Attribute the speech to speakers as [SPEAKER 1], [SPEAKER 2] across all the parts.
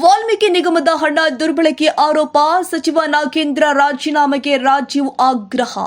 [SPEAKER 1] ವಾಲ್ಮೀಕಿ ನಿಗಮದ ಹಣ ದುರ್ಬಳಕೆ ಆರೋಪ, ಸಚಿವ ನಾಗೇಂದ್ರ ರಾಜೀನಾಮೆಗೆ ರಾಜೀವ್ ಆಗ್ರಹ.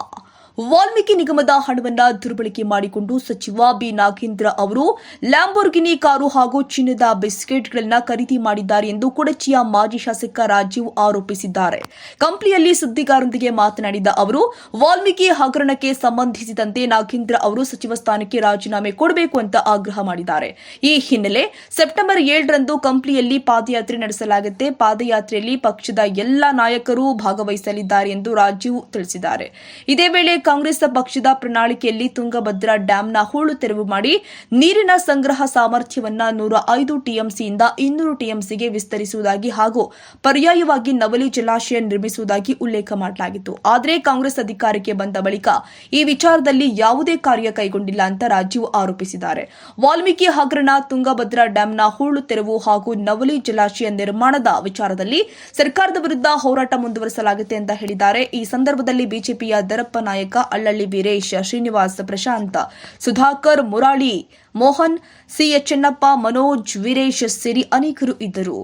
[SPEAKER 1] ವಾಲ್ಮೀಕಿ ನಿಗಮದ ಹಣವನ್ನು ದುರ್ಬಳಕೆ ಮಾಡಿಕೊಂಡು ಸಚಿವ ಬಿ ನಾಗೇಂದ್ರ ಅವರು ಲ್ಯಾಂಬೋರ್ಗಿನಿ ಕಾರು ಹಾಗೂ ಚಿನ್ನದ ಬಿಸ್ಕೆಟ್ಗಳನ್ನು ಖರೀದಿ ಮಾಡಿದ್ದಾರೆ ಎಂದು ಕುಡಚಿಯ ಮಾಜಿ ಶಾಸಕ ರಾಜೀವ್ ಆರೋಪಿಸಿದ್ದಾರೆ. ಕಂಪ್ಲಿಯಲ್ಲಿ ಸುದ್ದಿಗಾರರೊಂದಿಗೆ ಮಾತನಾಡಿದ ಅವರು, ವಾಲ್ಮೀಕಿ ಹಗರಣಕ್ಕೆ ಸಂಬಂಧಿಸಿದಂತೆ ನಾಗೇಂದ್ರ ಅವರು ಸಚಿವ ಸ್ಥಾನಕ್ಕೆ ರಾಜೀನಾಮೆ ಕೊಡಬೇಕು ಅಂತ ಆಗ್ರಹ ಮಾಡಿದ್ದಾರೆ. ಈ ಹಿನ್ನೆಲೆ ಸೆಪ್ಟೆಂಬರ್ 7ರಂದು ಕಂಪ್ಲಿಯಲ್ಲಿ ಪಾದಯಾತ್ರೆ ನಡೆಸಲಾಗುತ್ತೆ. ಪಾದಯಾತ್ರೆಯಲ್ಲಿ ಪಕ್ಷದ ಎಲ್ಲ ನಾಯಕರು ಭಾಗವಹಿಸಲಿದ್ದಾರೆ ಎಂದು ರಾಜೀವ್ ತಿಳಿಸಿದ್ದಾರೆ. ಇದೇ ವೇಳೆ ಕಾಂಗ್ರೆಸ್ ಪಕ್ಷದ ಪ್ರಣಾಳಿಕೆಯಲ್ಲಿ ತುಂಗಭದ್ರಾ ಡ್ಯಾಂನ ಹೂಳು ತೆರವು ಮಾಡಿ ನೀರಿನ ಸಂಗ್ರಹ ಸಾಮರ್ಥ್ಯವನ್ನು 105 ಟಿಎಂಸಿಯಿಂದ 200 ಟಿಎಂಸಿಗೆ ವಿಸ್ತರಿಸುವುದಾಗಿ ಹಾಗೂ ಪರ್ಯಾಯವಾಗಿ ನವಲಿ ಜಲಾಶಯ ನಿರ್ಮಿಸುವುದಾಗಿ ಉಲ್ಲೇಖ ಮಾಡಲಾಗಿತ್ತು. ಆದರೆ ಕಾಂಗ್ರೆಸ್ ಅಧಿಕಾರಕ್ಕೆ ಬಂದ ಬಳಿಕ ಈ ವಿಚಾರದಲ್ಲಿ ಯಾವುದೇ ಕಾರ್ಯ ಕೈಗೊಂಡಿಲ್ಲ ಅಂತ ರಾಜೀವ್ ಆರೋಪಿಸಿದ್ದಾರೆ. ವಾಲ್ಮೀಕಿ ಹಗರಣ, ತುಂಗಭದ್ರಾ ಡ್ಯಾಂನ ಹೂಳು ತೆರವು ಹಾಗೂ ನವಲಿ ಜಲಾಶಯ ನಿರ್ಮಾಣದ ವಿಚಾರದಲ್ಲಿ ಸರ್ಕಾರದ ವಿರುದ್ಧ ಹೋರಾಟ ಮುಂದುವರಿಸಲಾಗುತ್ತೆ ಅಂತ ಹೇಳಿದ್ದಾರೆ. ಈ ಸಂದರ್ಭದಲ್ಲಿ ಬಿಜೆಪಿಯ ದರಪ್ಪ ನಾಯಕ, ಅಲ್ಲಳ್ಳಿ ವೀರೇಶ್, ಶ್ರೀನಿವಾಸ್, ಪ್ರಶಾಂತ್, ಸುಧಾಕರ್, ಮುರಾಳಿ, ಮೋಹನ್, ಸಿಎಚ್ ಚೆನ್ನಪ್ಪ, ಮನೋಜ್, ವೀರೇಶ್ ಸೇರಿ ಅನೇಕರು ಇದ್ದರು.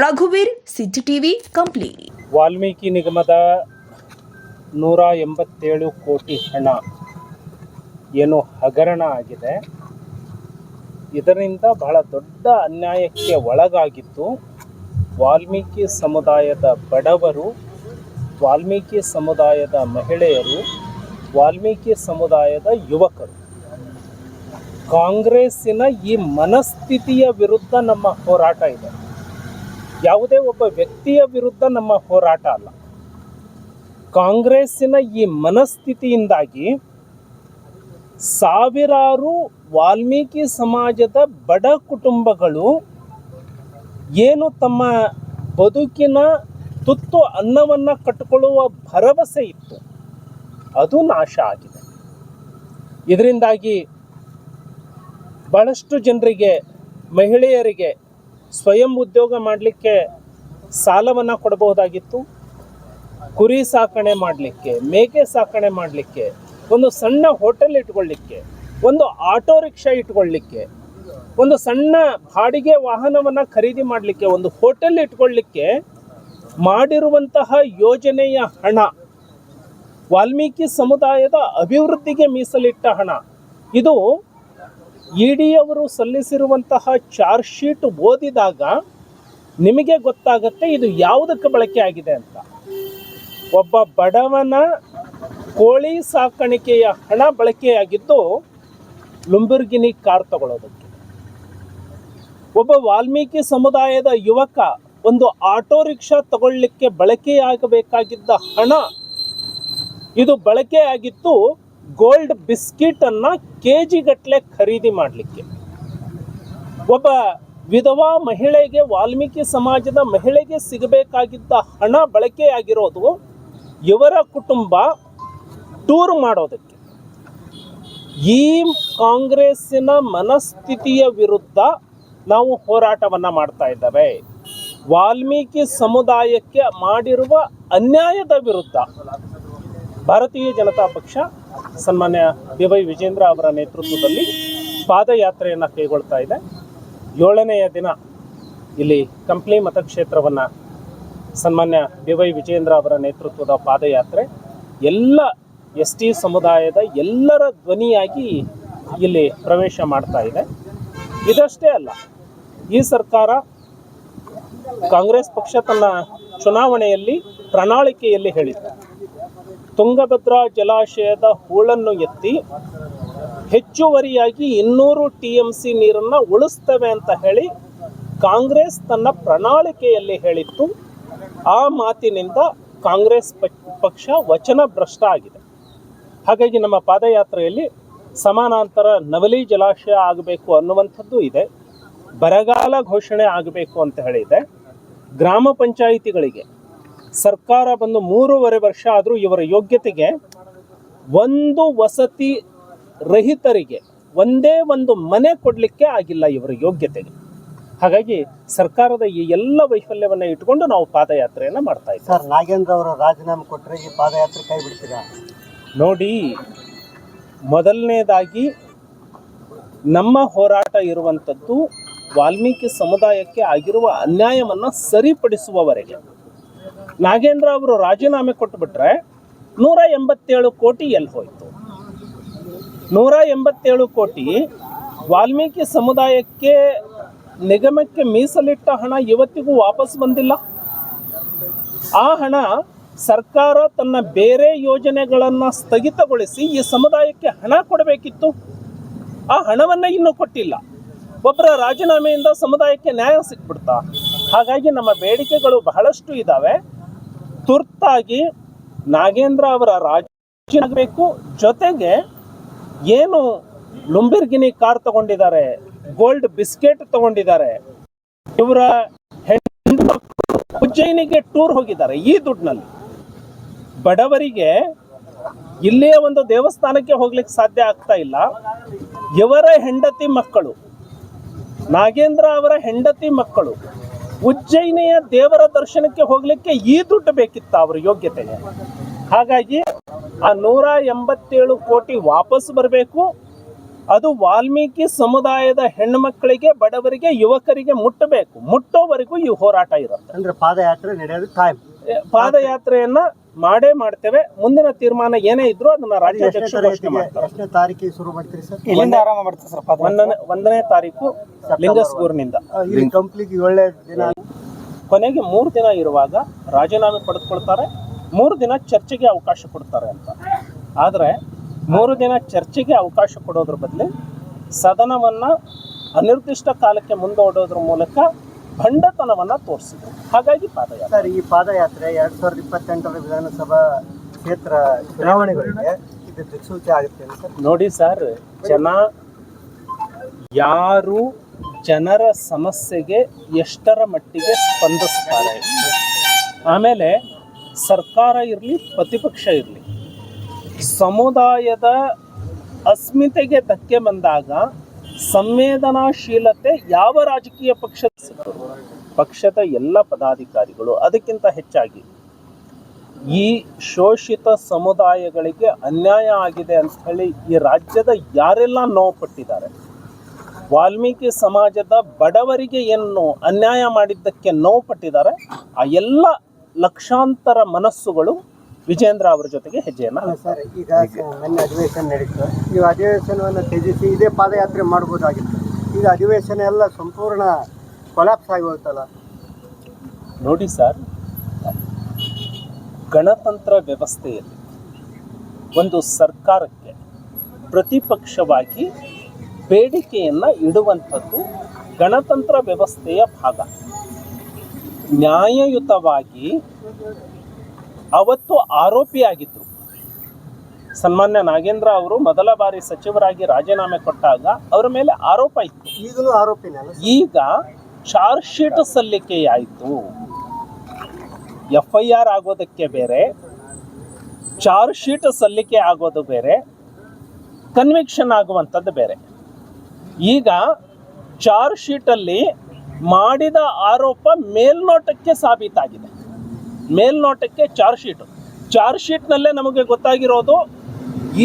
[SPEAKER 1] ರಘುವೀರ್, ಸಿಟಿ ಟಿವಿ, ಕಂಪ್ಲಿ.
[SPEAKER 2] ವಾಲ್ಮೀಕಿ ನಿಗಮದ 187 ಕೋಟಿ ಹಣ ಏನು ಹಗರಣ ಆಗಿದೆ, ಇದರಿಂದ ಬಹಳ ದೊಡ್ಡ ಅನ್ಯಾಯಕ್ಕೆ ಒಳಗಾಗಿದ್ದು ವಾಲ್ಮೀಕಿ ಸಮುದಾಯದ ಬಡವರು, ವಾಲ್ಮೀಕಿ ಸಮುದಾಯದ ಮಹಿಳೆಯರು, ವಾಲ್ಮೀಕಿ ಸಮುದಾಯದ ಯುವಕರು. ಕಾಂಗ್ರೆಸ್ಸಿನ ಈ ಮನಸ್ಥಿತಿಯ ವಿರುದ್ಧ ನಮ್ಮ ಹೋರಾಟ ಇದೆ. ಯಾವುದೇ ಒಬ್ಬ ವ್ಯಕ್ತಿಯ ವಿರುದ್ಧ ನಮ್ಮ ಹೋರಾಟ ಅಲ್ಲ. ಕಾಂಗ್ರೆಸ್ಸಿನ ಈ ಮನಸ್ಥಿತಿಯಿಂದಾಗಿ ಸಾವಿರಾರು ವಾಲ್ಮೀಕಿ ಸಮಾಜದ ಬಡ ಕುಟುಂಬಗಳು ಏನು ತಮ್ಮ ಬದುಕಿನ ತುತ್ತು ಅನ್ನವನ್ನು ಕಟ್ಟಿಕೊಳ್ಳುವ ಭರವಸೆ ಇತ್ತು, ಅದು ನಾಶ ಆಗಿದೆ. ಇದರಿಂದಾಗಿ ಬಹಳಷ್ಟು ಜನರಿಗೆ, ಮಹಿಳೆಯರಿಗೆ ಸ್ವಯಂ ಉದ್ಯೋಗ ಮಾಡಲಿಕ್ಕೆ ಸಾಲವನ್ನು ಕೊಡಬಹುದಾಗಿತ್ತು. ಕುರಿ ಸಾಕಣೆ ಮಾಡಲಿಕ್ಕೆ, ಮೇಕೆ ಸಾಕಣೆ ಮಾಡಲಿಕ್ಕೆ, ಒಂದು ಸಣ್ಣ ಹೋಟೆಲ್ ಇಟ್ಕೊಳ್ಳಿಕ್ಕೆ, ಒಂದು ಆಟೋ ರಿಕ್ಷಾ ಇಟ್ಕೊಳ್ಳಿಕ್ಕೆ, ಒಂದು ಸಣ್ಣ ಬಾಡಿಗೆ ವಾಹನವನ್ನು ಖರೀದಿ ಮಾಡಲಿಕ್ಕೆ, ಒಂದು ಹೋಟೆಲ್ ಇಟ್ಕೊಳ್ಳಿಕ್ಕೆ ಮಾಡಿರುವಂತಹ ಯೋಜನೆಯ ಹಣ, ವಾಲ್ಮೀಕಿ ಸಮುದಾಯದ ಅಭಿವೃದ್ಧಿಗೆ ಮೀಸಲಿಟ್ಟ ಹಣ, ಇದು ಇಡಿ ಅವರು ಸಲ್ಲಿಸಿರುವಂತಹ ಚಾರ್ಜ್ ಶೀಟ್ ಓದಿದಾಗ ನಿಮಗೆ ಗೊತ್ತಾಗುತ್ತೆ ಇದು ಯಾವುದಕ್ಕೆ ಬಳಕೆ ಆಗಿದೆ ಅಂತ. ಒಬ್ಬ ಬಡವನ ಕೋಳಿ ಸಾಕಾಣಿಕೆಯ ಹಣ ಬಳಕೆಯಾಗಿದ್ದು ಲಂಬೋರ್ಗಿನಿ ಕಾರ್ ತಗೊಳ್ಳೋದಕ್ಕೆ. ಒಬ್ಬ ವಾಲ್ಮೀಕಿ ಸಮುದಾಯದ ಯುವಕ ಒಂದು ಆಟೋ ರಿಕ್ಷಾ ತಗೊಳ್ಳಿಕ್ಕೆ ಬಳಕೆಯಾಗಬೇಕಾಗಿದ್ದ ಹಣ ಇದು ಬಳಕೆಯಾಗಿತ್ತು ಗೋಲ್ಡ್ ಬಿಸ್ಕಿಟ್ ಅನ್ನ ಕೆಜಿ ಗಟ್ಟಲೆ ಖರೀದಿ ಮಾಡಲಿಕ್ಕೆ. ಒಬ್ಬ ವಿಧವಾ ಮಹಿಳೆಗೆ, ವಾಲ್ಮೀಕಿ ಸಮಾಜದ ಮಹಿಳೆಗೆ ಸಿಗಬೇಕಾಗಿದ್ದ ಹಣ ಬಳಕೆಯಾಗಿರೋದು ಇವರ ಕುಟುಂಬ ಟೂರ್ ಮಾಡೋದಕ್ಕೆ. ಈ ಕಾಂಗ್ರೆಸ್ಸಿನ ಮನಸ್ಥಿತಿಯ ವಿರುದ್ಧ ನಾವು ಹೋರಾಟವನ್ನ ಮಾಡ್ತಾ ಇದ್ದೇವೆ. ವಾಲ್ಮೀಕಿ ಸಮುದಾಯಕ್ಕೆ ಮಾಡಿರುವ ಅನ್ಯಾಯದ ವಿರುದ್ಧ ಭಾರತೀಯ ಜನತಾ ಪಕ್ಷ ಸನ್ಮಾನ್ಯ ಬಿ.ವೈ. ವಿಜೇಂದ್ರ ಅವರ ನೇತೃತ್ವದಲ್ಲಿ ಪಾದಯಾತ್ರೆಯನ್ನು ಕೈಗೊಳ್ತಾ ಇದೆ. 7ನೆಯ ದಿನ ಇಲ್ಲಿ ಕಂಪ್ಲಿ ಮತಕ್ಷೇತ್ರವನ್ನು ಸನ್ಮಾನ್ಯ ಬಿ.ವೈ. ವಿಜೇಂದ್ರ ಅವರ ನೇತೃತ್ವದ ಪಾದಯಾತ್ರೆ ಎಲ್ಲ ST ಸಮುದಾಯದ ಎಲ್ಲರ ಧ್ವನಿಯಾಗಿ ಇಲ್ಲಿ ಪ್ರವೇಶ ಮಾಡ್ತಾ ಇದೆ. ಇದಷ್ಟೇ ಅಲ್ಲ, ಈ ಸರ್ಕಾರ, ಕಾಂಗ್ರೆಸ್ ಪಕ್ಷ ತನ್ನ ಚುನಾವಣೆಯಲ್ಲಿ ಪ್ರಣಾಳಿಕೆಯಲ್ಲಿ ಹೇಳಿದೆ, ತುಂಗಭದ್ರಾ ಜಲಾಶಯದ ಹೂಳನ್ನು ಎತ್ತಿ ಹೆಚ್ಚುವರಿಯಾಗಿ 200 TMC ನೀರನ್ನು ಉಳಿಸ್ತೇವೆ ಅಂತ ಹೇಳಿ ಕಾಂಗ್ರೆಸ್ ತನ್ನ ಪ್ರಣಾಳಿಕೆಯಲ್ಲಿ ಹೇಳಿತ್ತು. ಆ ಮಾತಿನಿಂದ ಕಾಂಗ್ರೆಸ್ ಪಕ್ಷ ವಚನ ಭ್ರಷ್ಟ ಆಗಿದೆ. ಹಾಗಾಗಿ ನಮ್ಮ ಪಾದಯಾತ್ರೆಯಲ್ಲಿ ಸಮಾನಾಂತರ ನವಲಿ ಜಲಾಶಯ ಆಗಬೇಕು ಅನ್ನುವಂಥದ್ದು ಇದೆ, ಬರಗಾಲ ಘೋಷಣೆ ಆಗಬೇಕು ಅಂತ ಹೇಳಿದೆ. ಗ್ರಾಮ ಪಂಚಾಯಿತಿಗಳಿಗೆ ಸರ್ಕಾರ ಬಂದು 3.5 ವರ್ಷ ಆದರೂ ಇವರ ಯೋಗ್ಯತೆಗೆ ಒಂದು ವಸತಿ ರಹಿತರಿಗೆ ಒಂದೇ ಒಂದು ಮನೆ ಕೊಡಲಿಕ್ಕೆ ಆಗಿಲ್ಲ ಇವರ ಯೋಗ್ಯತೆಗೆ. ಹಾಗಾಗಿ ಸರ್ಕಾರದ ಈ ಎಲ್ಲ ವೈಫಲ್ಯವನ್ನು ಇಟ್ಕೊಂಡು ನಾವು ಪಾದಯಾತ್ರೆಯನ್ನು ಮಾಡ್ತಾ ಇದ್ದೀವಿ.
[SPEAKER 3] ಸರ್, ನಾಗೇಂದ್ರ ಅವರು ರಾಜೀನಾಮೆ ಕೊಟ್ಟರೆ ಈ ಪಾದಯಾತ್ರೆ ಕೈ ಬಿಡ್ತೀರಾ?
[SPEAKER 2] ನೋಡಿ, ಮೊದಲನೇದಾಗಿ ನಮ್ಮ ಹೋರಾಟ ಇರುವಂಥದ್ದು ವಾಲ್ಮೀಕಿ ಸಮುದಾಯಕ್ಕೆ ಆಗಿರುವ ಅನ್ಯಾಯವನ್ನು ಸರಿಪಡಿಸುವವರೆಗೆ. ನಾಗೇಂದ್ರ ಅವರು ರಾಜೀನಾಮೆ ಕೊಟ್ಟುಬಿಟ್ರೆ 187 ಕೋಟಿ ಎಲ್ಲಿ ಹೋಯಿತು? 187 ಕೋಟಿ ವಾಲ್ಮೀಕಿ ಸಮುದಾಯಕ್ಕೆ ನಿಗಮಕ್ಕೆ ಮೀಸಲಿಟ್ಟ ಹಣ ಇವತ್ತಿಗೂ ವಾಪಸ್ ಬಂದಿಲ್ಲ. ಆ ಹಣ ಸರ್ಕಾರ ತನ್ನ ಬೇರೆ ಯೋಜನೆಗಳನ್ನು ಸ್ಥಗಿತಗೊಳಿಸಿ ಈ ಸಮುದಾಯಕ್ಕೆ ಹಣ ಕೊಡಬೇಕಿತ್ತು. ಆ ಹಣವನ್ನು ಇನ್ನೂ ಕೊಟ್ಟಿಲ್ಲ. ಒಬ್ಬರ ರಾಜೀನಾಮೆಯಿಂದ ಸಮುದಾಯಕ್ಕೆ ನ್ಯಾಯ ಸಿಕ್ಬಿಡ್ತಾ? ಹಾಗಾಗಿ ನಮ್ಮ ಬೇಡಿಕೆಗಳು ಬಹಳಷ್ಟು ಇದ್ದಾವೆ. ತುರ್ತಾಗಿ ನಾಗೇಂದ್ರ ಅವರ ರಾಜೀನಾಮೆ ಆಗಬೇಕು. ಜೊತೆಗೆ ಏನು ಲುಂಬಿರ್ಗಿನಿ ಕಾರ್ ತಗೊಂಡಿದ್ದಾರೆ, ಗೋಲ್ಡ್ ಬಿಸ್ಕೆಟ್ ತಗೊಂಡಿದ್ದಾರೆ, ಇವರ ಉಜ್ಜಯಿನಿಗೆ ಟೂರ್ ಹೋಗಿದ್ದಾರೆ. ಈ ದುಡ್ಡಿನಲ್ಲಿ ಬಡವರಿಗೆ ಇಲ್ಲಿಯ ಒಂದು ದೇವಸ್ಥಾನಕ್ಕೆ ಹೋಗ್ಲಿಕ್ಕೆ ಸಾಧ್ಯ ಆಗ್ತಾ ಇಲ್ಲ. ಇವರ ಹೆಂಡತಿ ಮಕ್ಕಳು, ನಾಗೇಂದ್ರ ಅವರ ಹೆಂಡತಿ ಮಕ್ಕಳು ಉಜ್ಜಯಿನಿಯ ದೇವರ ದರ್ಶನಕ್ಕೆ ಹೋಗ್ಲಿಕ್ಕೆ ಈ ದುಡ್ಡು ಬೇಕಿತ್ತು ಅವರ ಯೋಗ್ಯತೆಗೆ. ಹಾಗಾಗಿ ಆ 187 ಕೋಟಿ ವಾಪಸ್ ಬರಬೇಕು. ಅದು ವಾಲ್ಮೀಕಿ ಸಮುದಾಯದ ಹೆಣ್ಣುಮಕ್ಕಳಿಗೆ, ಬಡವರಿಗೆ, ಯುವಕರಿಗೆ ಮುಟ್ಟಬೇಕು. ಮುಟ್ಟೋವರೆಗೂ ಈ ಹೋರಾಟ ಇರುತ್ತೆ.
[SPEAKER 3] ಅಂದ್ರೆ ಪಾದಯಾತ್ರೆ ನಡೆಯೋದು ಕಾಯಂ.
[SPEAKER 2] ಪಾದಯಾತ್ರೆಯನ್ನ ಮಾಡೇ ಮಾಡ್ತೇವೆ. ಮುಂದಿನ ತೀರ್ಮಾನ ಏನೇ ಇದ್ರು ಅದನ್ನ ರಾಜ್ಯಾಧ್ಯಕ್ಷರು ಘೋಷಣೆ ಮಾಡ್ತಾರೆ.
[SPEAKER 3] ಎಷ್ಟನೇ ತಾರೀಕಿಗೆ ಶುರು ಮಾಡ್ತೀರಿ ಸರ್?
[SPEAKER 2] ಎಲ್ಲಿಂದ ಆರಂಭ ಮಾಡ್ತೀವಿ ಸರ್? 1ನೇ ತಾರೀಕು ಲಿಂಗಸ್ಗೂರಿನಿಂದ.
[SPEAKER 3] ಇಲ್ಲಿ ಕಂಪ್ಲೀಟ್ ಒಳ್ಳೆ ದಿನ.
[SPEAKER 2] ಕೊನೆಗೆ 3 ದಿನ ಇರುವಾಗ ರಾಜೀನಾಮೆ ಪಡೆದುಕೊಳ್ತಾರೆ. 3 ದಿನ ಚರ್ಚೆಗೆ ಅವಕಾಶ ಕೊಡ್ತಾರೆ ಅಂತ. ಆದರೆ 3 ದಿನ ಚರ್ಚೆಗೆ ಅವಕಾಶ ಕೊಡೋದ್ರ ಬದಲು ಸದನವನ್ನು ಅನಿರ್ದಿಷ್ಟ ಕಾಲಕ್ಕೆ ಮುಂದೂಡೋದ್ರ ಮೂಲಕ ಭಂಡತನವನ್ನು ತೋರಿಸಿದ್ರು. ಹಾಗಾಗಿ ಪಾದಯಾತ್ರೆ.
[SPEAKER 3] ಸರ್, ಈ ಪಾದಯಾತ್ರೆ 2028ರ ವಿಧಾನಸಭಾ ಕ್ಷೇತ್ರ ಚುನಾವಣೆಗಳಿಗೆ ಇದು ದಿಕ್ಸೂಚಿ ಆಗುತ್ತೆ ಸರ್?
[SPEAKER 2] ನೋಡಿ ಸರ್, ಯಾರು ಜನರ ಸಮಸ್ಯೆಗೆ ಎಷ್ಟರ ಮಟ್ಟಿಗೆ ಸ್ಪಂದಿಸ್ತಾರೆ, ಆಮೇಲೆ ಸರ್ಕಾರ ಇರಲಿ ಪ್ರತಿಪಕ್ಷ ಇರಲಿ, ಸಮುದಾಯದ ಅಸ್ಮಿತೆಗೆ ಧಕ್ಕೆ ಬಂದಾಗ ಸಂವೇದನಾಶೀಲತೆ ಯಾವ ರಾಜಕೀಯ ಪಕ್ಷದ ಎಲ್ಲ ಪದಾಧಿಕಾರಿಗಳು, ಅದಕ್ಕಿಂತ ಹೆಚ್ಚಾಗಿ ಈ ಶೋಷಿತ ಸಮುದಾಯಗಳಿಗೆ ಅನ್ಯಾಯ ಆಗಿದೆ ಅಂತ ಹೇಳಿ ಈ ರಾಜ್ಯದ ಯಾರೆಲ್ಲ ನೋವು ಪಟ್ಟಿದ್ದಾರೆ, ವಾಲ್ಮೀಕಿ ಸಮಾಜದ ಬಡವರಿಗೆ ಏನು ಅನ್ಯಾಯ ಮಾಡಿದ್ದಕ್ಕೆ ನೋವು ಪಟ್ಟಿದ್ದಾರೆ, ಆ ಎಲ್ಲ ಲಕ್ಷಾಂತರ ಮನಸ್ಸುಗಳು ವಿಜೇಂದ್ರ ಅವರ ಜೊತೆಗೆ ಹೆಜ್ಜೆಯನ್ನು.
[SPEAKER 3] ಸರ್, ಈಗ ನನ್ನ ಅಧಿವೇಶನ ನಡೀತು. ಈ ಅಧಿವೇಶನವನ್ನು ತ್ಯಜಿಸಿ ಇದೇ ಪಾದಯಾತ್ರೆ ಮಾಡ್ಬೋದಾಗಿತ್ತು. ಈಗ ಅಧಿವೇಶನ ಎಲ್ಲ ಸಂಪೂರ್ಣ ಕೊಲಾಪ್ಸ್ ಆಗಿ ಹೋಗ್ತಲ್ಲ.
[SPEAKER 2] ನೋಡಿ ಸರ್, ಗಣತಂತ್ರ ವ್ಯವಸ್ಥೆಯಲ್ಲಿ ಒಂದು ಸರ್ಕಾರಕ್ಕೆ ಪ್ರತಿಪಕ್ಷವಾಗಿ ಬೇಡಿಕೆಯನ್ನು ಇಡುವಂಥದ್ದು ಗಣತಂತ್ರ ವ್ಯವಸ್ಥೆಯ ಭಾಗ. ನ್ಯಾಯಯುತವಾಗಿ ಅವತ್ತು ಆರೋಪಿಯಾಗಿದ್ದರು. ಸನ್ಮಾನ್ಯ ನಾಗೇಂದ್ರ ಅವರು ಮೊದಲ ಬಾರಿ ಸಚಿವರಾಗಿ ರಾಜೀನಾಮೆ ಕೊಟ್ಟಾಗ ಅವರ ಮೇಲೆ ಆರೋಪ ಇತ್ತು.
[SPEAKER 3] ಈಗಲೂ ಆರೋಪಿನೇ.
[SPEAKER 2] ಈಗ ಚಾರ್ಜ್ ಶೀಟ್ ಸಲ್ಲಿಕೆಯಾಯಿತು. FIR ಆಗೋದಕ್ಕೆ ಬೇರೆ, ಚಾರ್ಜ್ ಶೀಟ್ ಸಲ್ಲಿಕೆ ಆಗೋದು ಬೇರೆ, ಕನ್ವಿಕ್ಷನ್ ಆಗುವಂಥದ್ದು ಬೇರೆ. ಈಗ ಚಾರ್ಜ್ ಶೀಟಲ್ಲಿ ಮಾಡಿದ ಆರೋಪ ಮೇಲ್ನೋಟಕ್ಕೆ ಸಾಬೀತಾಗಿದೆ. ಮೇಲ್ನೋಟಕ್ಕೆ ಚಾರ್ಜ್ ಶೀಟ್ನಲ್ಲೇ ನಮಗೆ ಗೊತ್ತಾಗಿರೋದು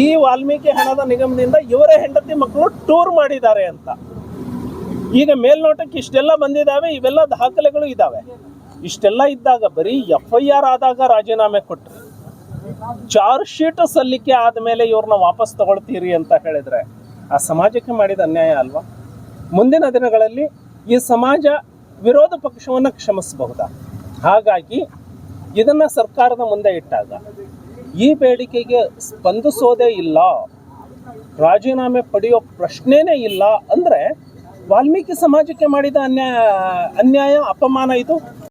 [SPEAKER 2] ಈ ವಾಲ್ಮೀಕಿ ಹಣದ ನಿಗಮದಿಂದ ಇವರ ಹೆಂಡತಿ ಮಕ್ಕಳು ಟೂರ್ ಮಾಡಿದ್ದಾರೆ ಅಂತ. ಈಗ ಮೇಲ್ನೋಟಕ್ಕೆ ಇಷ್ಟೆಲ್ಲ ಬಂದಿದ್ದಾವೆ, ಇವೆಲ್ಲ ದಾಖಲೆಗಳು ಇದ್ದಾವೆ. ಇಷ್ಟೆಲ್ಲ ಇದ್ದಾಗ ಬರೀ FIR ಆದಾಗ ರಾಜೀನಾಮೆ ಕೊಟ್ಟರು, ಚಾರ್ಜ್ ಶೀಟ್ ಸಲ್ಲಿಕೆ ಆದಮೇಲೆ ಇವ್ರನ್ನ ವಾಪಸ್ ತಗೊಳ್ತೀರಿ ಅಂತ ಹೇಳಿದ್ರೆ ಆ ಸಮಾಜಕ್ಕೆ ಮಾಡಿದ ಅನ್ಯಾಯ ಅಲ್ವಾ? ಮುಂದಿನ ದಿನಗಳಲ್ಲಿ ಈ ಸಮಾಜ ವಿರೋಧ ಪಕ್ಷವನ್ನು ಕ್ಷಮಿಸಬಹುದಾ? ಹಾಗಾಗಿ ಇದನ್ನು ಸರ್ಕಾರದ ಮುಂದೆ ಇಟ್ಟಾಗ ಈ ಬೇಡಿಕೆಗೆ ಸ್ಪಂದಿಸೋದೇ ಇಲ್ಲ, ರಾಜೀನಾಮೆ ಪಡೆಯೋ ಪ್ರಶ್ನೆನೇ ಇಲ್ಲ ಅಂದರೆ ವಾಲ್ಮೀಕಿ ಸಮಾಜಕ್ಕೆ ಮಾಡಿದ ಅನ್ಯಾಯ, ಅಪಮಾನ ಇದು.